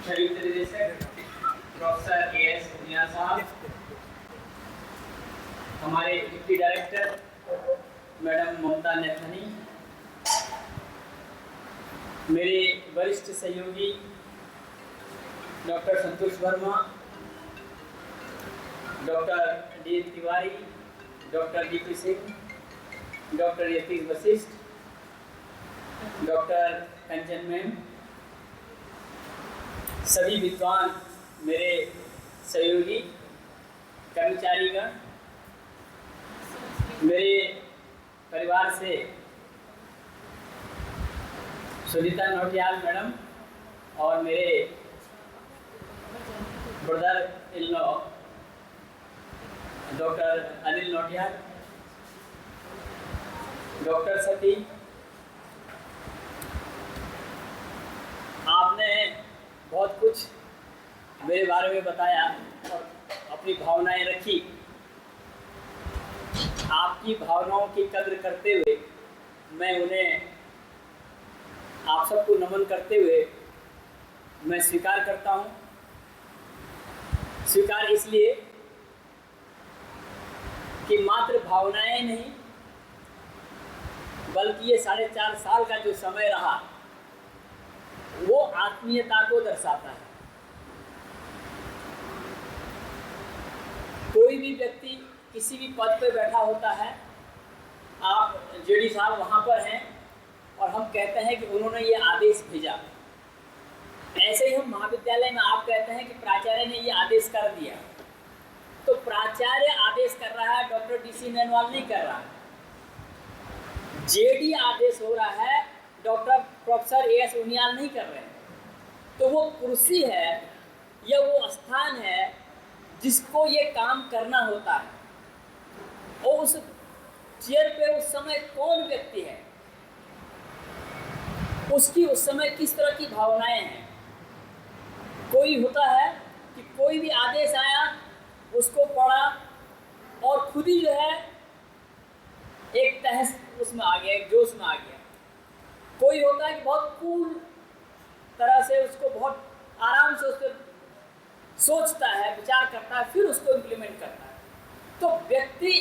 संयुक्त निदेशक professor AS. Uniyal साहब, हमारे deputy director madam Mamta Nethani, मेरे वरिष्ठ सहयोगी doctor Santosh Verma, doctor D N. Tiwari, doctor D P. Singh, doctor Yatish Vashishtha, doctor Kanchan ma'am, सभी विद्वान मेरे सहयोगी कर्मचारीगण, मेरे परिवार से सुनीता नौटियाल मैडम और मेरे brother in law doctor Anil Nautiyal, doctor Sati, आपने बहुत कुछ मेरे बारे में बताया और अपनी भावनाएं रखी। आपकी भावनाओं की कद्र करते हुए मैं उन्हें आप सबको नमन करते हुए मैं स्वीकार करता हूं। स्वीकार इसलिए कि मात्र भावनाएं नहीं बल्कि ये 4.5 साल का जो समय रहा वो आत्मीयता को दर्शाता है। कोई भी व्यक्ति किसी भी पद पर बैठा होता है, आप जेडी साहब वहाँ पर हैं और हम कहते हैं कि उन्होंने ये आदेश भेजा, ऐसे ही हम महाविद्यालय में आप कहते हैं कि प्राचार्य ने ये आदेश कर दिया, तो प्राचार्य आदेश कर रहा है, डॉक्टर डी.सी. नैनवाल नहीं कर रहा है। जेडी आदेश हो रहा है, डॉक्टर प्रोफेसर ए.एस. उनियाल नहीं कर रहे हैं। तो वो कुर्सी है या वो स्थान है जिसको ये काम करना होता है, और उस चेयर पे उस समय कौन व्यक्ति है, उसकी उस समय किस तरह की भावनाएं हैं। कोई होता है कि कोई भी आदेश आया उसको पढ़ा और खुद ही जो है एक तहस उसमें आ गया, एक जोश में आ गया। कोई होता है कि बहुत कूल तरह से उसको बहुत आराम से उस पर सोचता है, विचार करता है, फिर उसको इम्प्लीमेंट करता है। तो व्यक्ति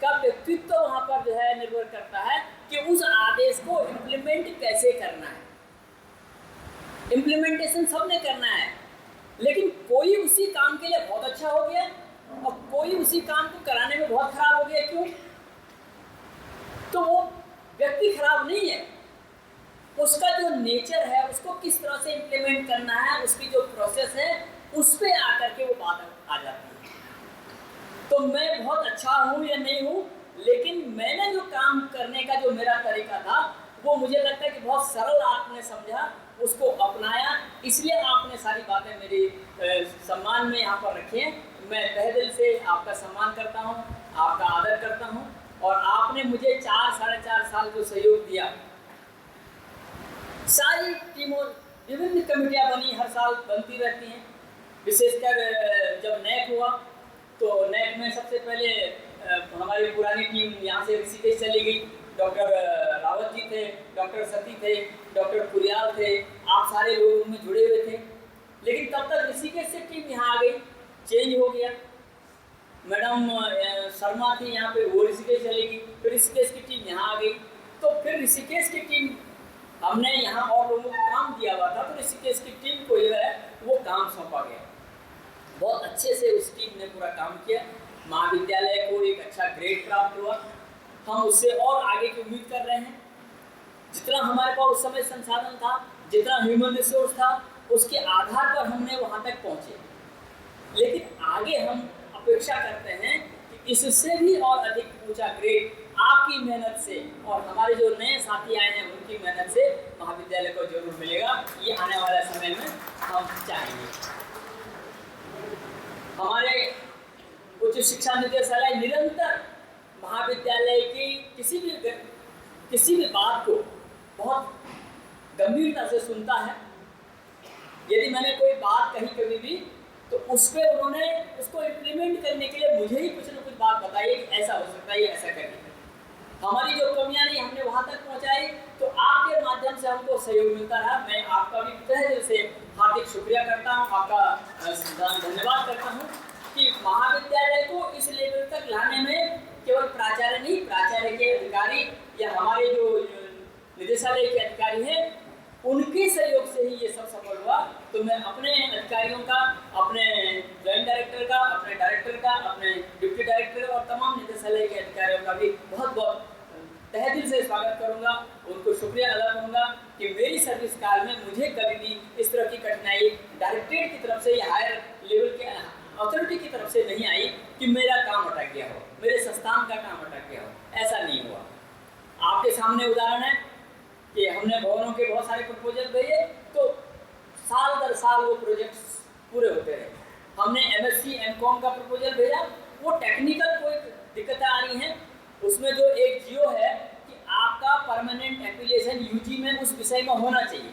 का व्यक्तित्व वहाँ पर जो है निर्भर करता है कि उस आदेश को इम्प्लीमेंट कैसे करना है। इम्प्लीमेंटेशन सबने करना है, लेकिन कोई उसी काम के लिए बहुत अच्छा हो गया और कोई उसी काम को कराने में बहुत खराब हो गया। क्यों? तो वो व्यक्ति खराब नहीं है, उसका जो नेचर है उसको किस तरह से इम्प्लीमेंट करना है, उसकी जो प्रोसेस है उस पर आकर के वो बात आ जाती है। तो मैं बहुत अच्छा हूँ या नहीं हूँ, लेकिन मैंने जो काम करने का जो मेरा तरीका था वो मुझे लगता है कि बहुत सरल आपने समझा, उसको अपनाया, इसलिए आपने सारी बातें मेरी सम्मान में यहाँ पर रखी हैं। मैं तहे दिल से आपका सम्मान करता हूँ, आपका आदर करता हूँ, और आपने मुझे 4-4.5 साल जो सहयोग दिया, सारी टीमों, विभिन्न कमेटियाँ बनी, हर साल बनती रहती हैं। विशेषकर जब नैक हुआ तो नैक में सबसे पहले हमारी पुरानी टीम यहाँ से ऋषिकेश चली गई। डॉक्टर रावत जी थे, डॉक्टर सती थे, डॉक्टर कुरियाल थे, आप सारे लोग उनमें जुड़े हुए थे। लेकिन तब तक ऋषिकेश से टीम यहाँ आ गई, चेंज हो गया। मैडम शर्मा थी यहाँ पे, वो ऋषिकेश चली गई, फिर ऋषिकेश की टीम यहाँ आ गई। तो फिर ऋषिकेश की टीम, हमने यहाँ और लोगों को काम दिया हुआ था, तो ऋषिकेश की टीम को जो है वो काम सौंपा गया। बहुत अच्छे से उस टीम ने पूरा काम किया, महाविद्यालय को एक अच्छा ग्रेड प्राप्त हुआ। हम उससे और आगे की उम्मीद कर रहे हैं। जितना हमारे पास उस समय संसाधन था, जितना ह्यूमन रिसोर्स था, उसके आधार पर हमने वहाँ तक पहुँचे। लेकिन आगे हम अपेक्षा करते हैं कि इससे भी और अधिक ऊंचा ग्रेड आपकी मेहनत से और हमारे जो नए साथी आए हैं उनकी मेहनत से महाविद्यालय को जरूर मिलेगा। ये आने वाले समय में हम चाहेंगे। हमारे उच्च शिक्षा निदेशालय निरंतर महाविद्यालय की किसी भी बात को बहुत गंभीरता से सुनता है। यदि मैंने कोई बात कही कभी भी, तो उस पर उन्होंने उसको इम्प्लीमेंट करने के लिए मुझे ही कुछ ना कुछ बात बताई कि ऐसा हो सकता है, ये ऐसा करिए। हमारी जो कमियां नहीं हमने वहां तक पहुंचाई, तो आपके माध्यम से हमको सहयोग मिलता रहा। मैं आपका भी तहे दिल से हार्दिक शुक्रिया करता हूं, आपका धन्यवाद करता हूं कि महाविद्यालय को इस लेवल तक लाने में केवल प्राचार्य नहीं, प्राचार्य के अधिकारी या हमारे जो निदेशालय के अधिकारी हैं, उनके सहयोग से ही ये सब सफल हुआ। तो मैं अपने अधिकारियों का, अपने जॉइंट डायरेक्टर का, अपने डायरेक्टर का, अपने डिप्टी डायरेक्टर और तमाम निदेशालय के अधिकारियों का भी बहुत बहुत तहे दिल से स्वागत करूंगा, उनको शुक्रिया अदा करूंगा कि मेरी सर्विस काल में मुझे कभी भी इस तरह की कठिनाई डायरेक्टरेट की तरफ से या हायर लेवल के अथॉरिटी की तरफ से नहीं आई कि मेरा काम अटक गया हो, मेरे संस्थान का काम अटक गया हो। ऐसा नहीं हुआ। आपके सामने उदाहरण है कि हमने भवनों के बहुत सारे प्रपोजल भेजे, तो साल दर साल वो प्रोजेक्ट्स पूरे होते रहे। हमने MSc MCOM का प्रपोजल भेजा, वो टेक्निकल कोई दिक्कतें आ रही हैं, उसमें जो एक जियो है कि आपका परमानेंट एफिलिएशन UG में उस विषय में होना चाहिए।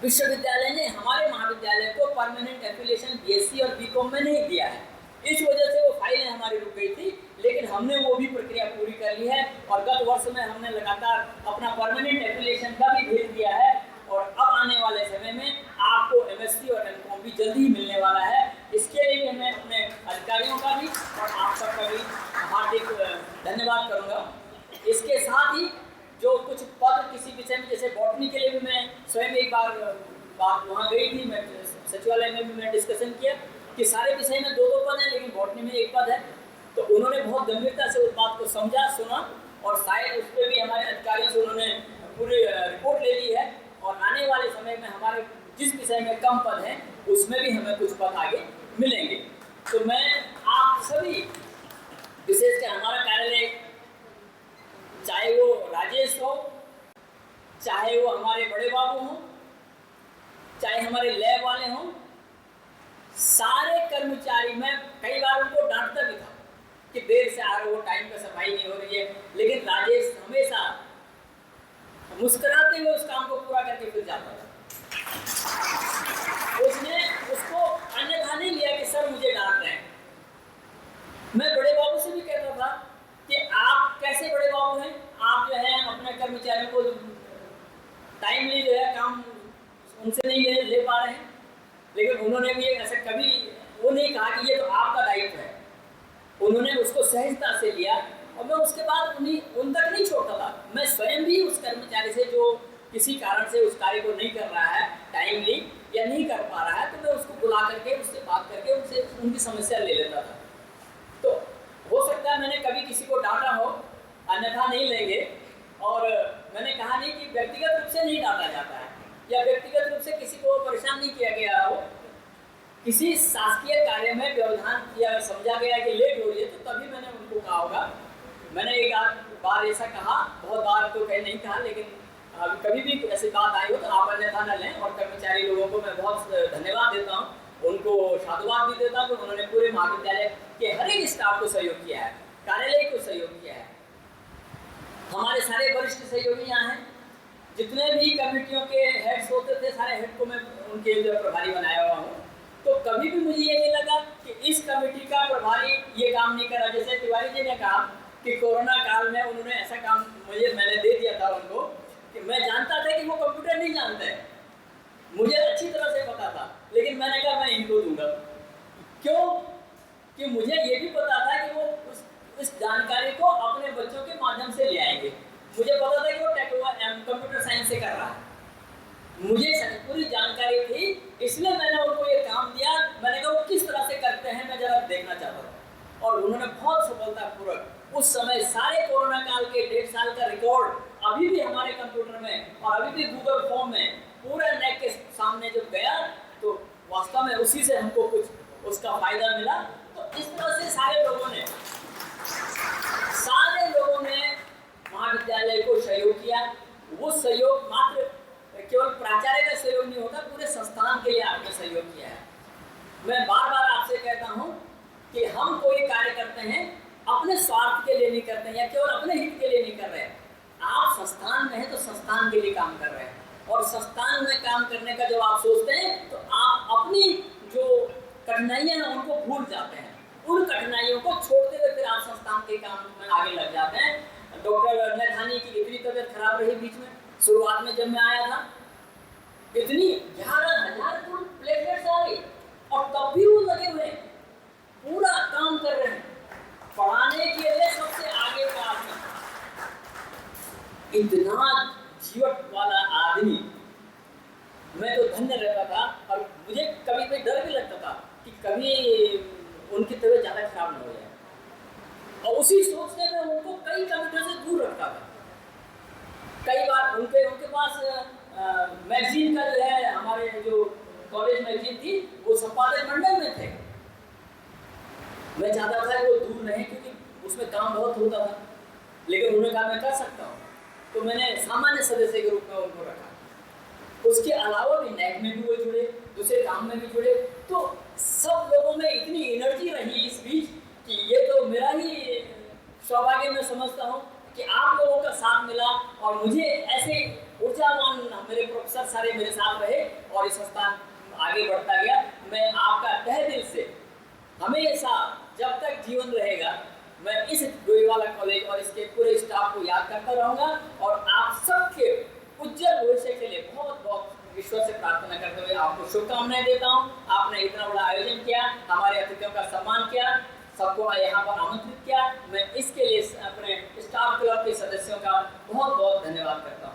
विश्वविद्यालय ने हमारे महाविद्यालय को परमानेंट एफिलिएशन BSc और BCom में नहीं दिया है। इस वजह से वो फाइलें हमारी रुक गई थी, लेकिन हमने वो भी प्रक्रिया पूरी कर ली है और गत वर्ष में हमने लगातार अपना परमानेंट एफिलिएशन का भी भेज दिया है और अब आने वाले समय में आपको MSc और MCOM भी जल्दी ही मिलने वाला है। इसके लिए भी मैं अपने अधिकारियों का भी और आप सबका भी हार्दिक धन्यवाद करूँगा। इसके साथ ही जो कुछ पद किसी विषय में, जैसे बॉटनी के लिए भी मैं स्वयं एक बात वहाँ गई थी, मैं सचिवालय में भी मैं डिस्कशन किया कि सारे विषय में 2-2 पद हैं लेकिन बॉटनी में 1 पद है। तो उन्होंने बहुत गंभीरता से उस बात को समझा, सुना और शायद उस पर भी हमारे अधिकारियों से उन्होंने पूरी रिपोर्ट ले ली है और आने वाले समय में हमारे जिस विषय में कम पद हैं उसमें भी हमें कुछ पद आगे मिलेंगे। तो मैं आप सभी, विशेषकर हमारा कार्यालय, चाहे वो राजेश हो, चाहे वो हमारे बड़े बाबू हों, चाहे हमारे लैब वाले हों, सारे कर्मचारी, मैं कई बार उनको डांटता भी था कि देर से आ रहे हो, टाइम पे सफाई नहीं हो रही है, लेकिन राजेश हमेशा मुस्कुराते हुए उस काम को पूरा करके फिर जाता था। उसने उसको अन्यथा नहीं लिया कि सर मुझे डांट रहे हैं। मैं बड़े बाबू से भी कहता था कि आप कैसे बड़े बाबू हैं, आप जो है अपने कर्मचारियों को टाइमली जो है काम उनसे नहीं ले पा रहे हैं, लेकिन उन्होंने भी ऐसा कभी वो नहीं कहा कि ये तो आपका दायित्व है। उन्होंने उसको सहजता से लिया और मैं उसके बाद उन तक नहीं छोड़ता था। मैं स्वयं भी उस कर्मचारी से जो किसी कारण से उस कार्य को नहीं कर रहा है टाइमली या नहीं कर पा रहा है, तो मैं उसको बुला करके उससे बात करके उनसे उनकी समस्या ले लेता था। तो हो सकता है मैंने कभी किसी को डांटा हो, अन्यथा नहीं लेंगे। और मैंने कहा नहीं कि व्यक्तिगत रूप से नहीं डांटा जाता है या व्यक्तिगत रूप से किसी को परेशान नहीं किया गया हो। किसी शासकीय कार्य में व्यवधान किया, समझा गया कि लेट हो रही है, तो तभी मैंने उनको कहा होगा। मैंने एक बार ऐसा कहा, बहुत बार तो कहीं नहीं कहा, लेकिन कभी भी ऐसी बात आई हो तो आप अन्यथा न लें। और कर्मचारी लोगों को मैं बहुत धन्यवाद देता हूँ, उनको साधुवाद भी देता हूँ कि उन्होंने पूरे महाविद्यालय के हर एक स्टाफ को सहयोग किया है, कार्यालय को सहयोग किया है। हमारे सारे वरिष्ठ सहयोगी यहाँ हैं, जितने भी कमेटियों के हेड्स होते थे, सारे हेड को मैं उनके लिए प्रभारी बनाया हुआ हूँ। तो कभी भी मुझे ये नहीं लगा कि इस कमेटी का प्रभारी ये काम नहीं करा। जैसे तिवारी जी ने कहा कि कोरोना काल में उन्होंने ऐसा काम मैंने दे दिया था उनको कि मैं जानता था कि वो कंप्यूटर नहीं जानते हैं, मुझे अच्छी तरह से पता था, लेकिन मैंने कहा मैं इनको दूंगा। क्यों? कि मुझे ये भी पता था कि वो इस जानकारी को अपने बच्चों के माध्यम से ले आएंगे। मुझे पता था कि वो कंप्यूटर साइंस से कर रहा है, मुझे पूरी जानकारी थी, इसलिए मैंने उनको ये काम दिया। मैंने कहा वो किस तरह से करते हैं मैं जरा देखना चाहता था, और उन्होंने बहुत सफलतापूर्वक उस समय सारे कोरोना काल के 1.5 साल का रिकॉर्ड अभी भी हमारे कंप्यूटर में और अभी भी गूगल फॉर्म में पूरा नेट के सामने जब गया तो वास्तव में उसी से हमको कुछ उसका फायदा मिला। तो इस तरह से सारे लोगों ने महाविद्यालय को सहयोग किया। वो सहयोग मात्र केवल प्राचार्य का सहयोग नहीं होता, पूरे संस्थान के लिए आपने सहयोग किया है। मैं बार बार आपसे कहता हूँ कि हम कोई कार्य करते हैं अपने स्वार्थ के लिए नहीं करते हैं या केवल अपने हित के लिए नहीं कर रहे हैं। आप संस्थान में हैं तो संस्थान के लिए काम कर रहे हैं, और संस्थान में काम करने का जब आप सोचते हैं तो आप अपनी जो कठिनाइयां हैं उनको भूल जाते हैं। उन कठिनाइयों को छोड़ते हुए फिर आप संस्थान के काम में आगे लग जाते हैं। डॉक्टर नैथानी की इतनी तबीयत खराब रही बीच में, शुरुआत में जब मैं आया था इतनी 11,000 प्लेटलेट्स आ गई, और तब भी वो लगे हुए हैं, पूरा काम कर रहे हैं, पढ़ाने के लिए सबसे आगे का आदमी, इतना जीवट वाला आदमी। मैं तो धन्य रहता था, और मुझे कभी कभी डर भी लगता था कि कभी उनकी तबीयत ज़्यादा खराब ना हो जाए, और उसी सोच से मैं उनको कई कंप्यूटर से दूर रखता था। कई बार उनके पास मैगजीन का जो है, हमारे जो कॉलेज मैगजीन थी वो संपादक मंडल में थे, मैं चाहता था कि वो दूर रहें क्योंकि उसमें काम बहुत होता था, लेकिन उन्होंने कहा मैं कर सकता हूँ, तो मैंने सामान्य सदस्य के रूप में उनको रखा। उसके अलावा भी नैक में भी वो जुड़े, दूसरे काम में भी जुड़े, तो सब लोगों में इतनी एनर्जी रही इस बीच कि ये तो मेरा ही सौभाग्य मैं समझता हूँ कि आप लोगों का साथ मिला, और मुझे ऐसे ऊर्जावान मेरे प्रोफेसर सारे मेरे साथ रहे, और इस संस्थान आगे बढ़ता गया। मैं आपका तहे दिल से हमेशा जब तक जीवन रहेगा मैं इस डोईवाला कॉलेज और इसके पूरे स्टाफ को याद करता रहूँगा, और आप सबके उज्जवल भविष्य के लिए बहुत बहुत ईश्वर से प्रार्थना करते हुए आपको शुभकामनाएं देता हूँ। आपने इतना बड़ा आयोजन किया, हमारे अतिथियों का सम्मान किया, सबको यहाँ पर आमंत्रित किया, मैं इसके लिए अपने स्टाफ क्लब के सदस्यों का बहुत बहुत धन्यवाद करता हूँ।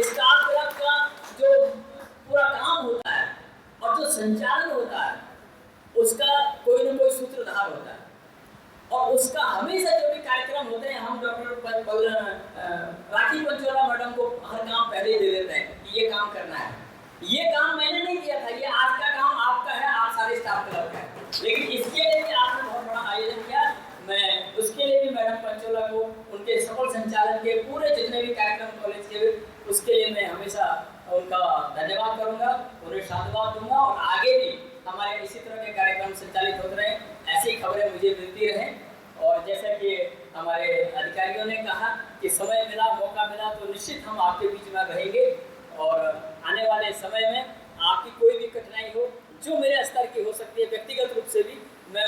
स्टाफ क्लब का जो पूरा काम होता है और जो संचालन होता है उसका कोई न कोई सूत्रधार होता है, और उसका हमेशा जो भी कार्यक्रम होते हैं हम डॉक्टर राखी पंचोला मैडम को हर काम पहले ही दे देते हैं कि ये काम करना है। ये काम मैंने नहीं किया था, ये आज का काम आपका है, आप सारे स्टाफ क्लब का है, लेकिन इसके लिए भी आपने बहुत बड़ा आयोजन किया। मैं उसके लिए भी मैडम पंचोला को उनके सफल संचालन के पूरे जितने भी कार्यक्रम कॉलेज के, उसके लिए मैं हमेशा उनका धन्यवाद करूँगा, उन्हें साधुवाद दूंगा, और आगे भी हमारे इसी तरह के कार्यक्रम संचालित होते रहे, ऐसी खबरें मुझे मिलती रहें। और जैसा कि हमारे अधिकारियों ने कहा कि समय मिला, मौका मिला तो निश्चित हम आपके बीच में रहेंगे, और आने वाले समय में आपकी कोई भी कठिनाई हो जो मेरे स्तर की हो सकती है व्यक्तिगत रूप से भी, मैं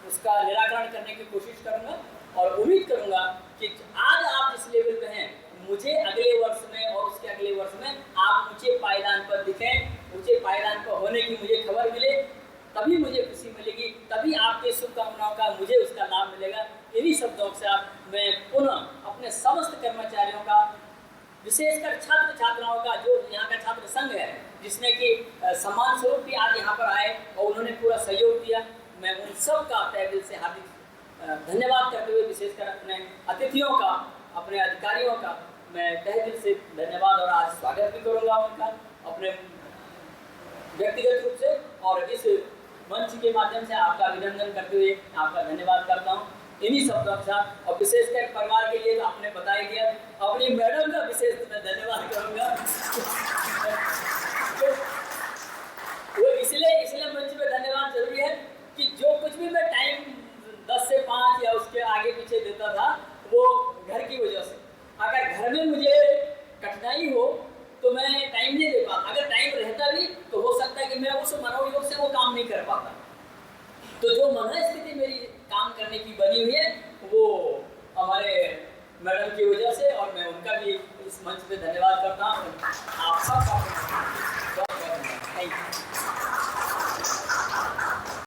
उसका निराकरण करने की कोशिश करूँगा, और उम्मीद करूँगा कि आज आप जिस लेवल पे हैं मुझे अगले वर्ष में और उसके अगले वर्ष में आप ऊंचे पायदान पर दिखें, ऊंचे पायदान पर होने की मुझे खबर मिले, तभी मुझे खुशी मिलेगी, तभी आपके शुभकामनाओं का मुझे उसका लाभ मिलेगा। इन्हीं शब्दों के साथ मैं पुनः अपने समस्त कर्मचारियों का, विशेषकर छात्र छात्राओं का, जो यहाँ का छात्र संघ है जिसने कि सम्मान स्वरूप भी आज यहाँ पर आए और उन्होंने पूरा सहयोग दिया, मैं उन सब का तहे दिल से हार्दिक धन्यवाद करते हुए, विशेषकर अपने अतिथियों का, अपने अधिकारियों का मैं तहे दिल से धन्यवाद और आज स्वागत भी करूँगा उनका अपने व्यक्तिगत रूप से, और इस मंच के माध्यम से आपका अभिनंदन करते हुए आपका धन्यवाद करता हूँ। इन्हीं शब्दों के साथ, और विशेषकर परिवार के लिए तो आपने बता ही दिया, अपनी मैडम का विशेष मैं धन्यवाद करूँगा। वो इसलिए मंच में धन्यवाद जरूरी है कि जो कुछ भी मैं टाइम 10 से 5 या उसके आगे पीछे देता था वो घर की वजह से, अगर घर में मुझे कठिनाई हो तो मैं टाइम नहीं दे पाता, अगर टाइम रहता भी तो हो सकता है कि मैं उस मनोयोग से वो काम नहीं कर पाता। तो जो मनोस्थिति मेरी काम करने की बनी हुई है वो हमारे मैडम की वजह से, और मैं उनका भी इस मंच पे धन्यवाद करता हूँ। आप सबका थैंक यू।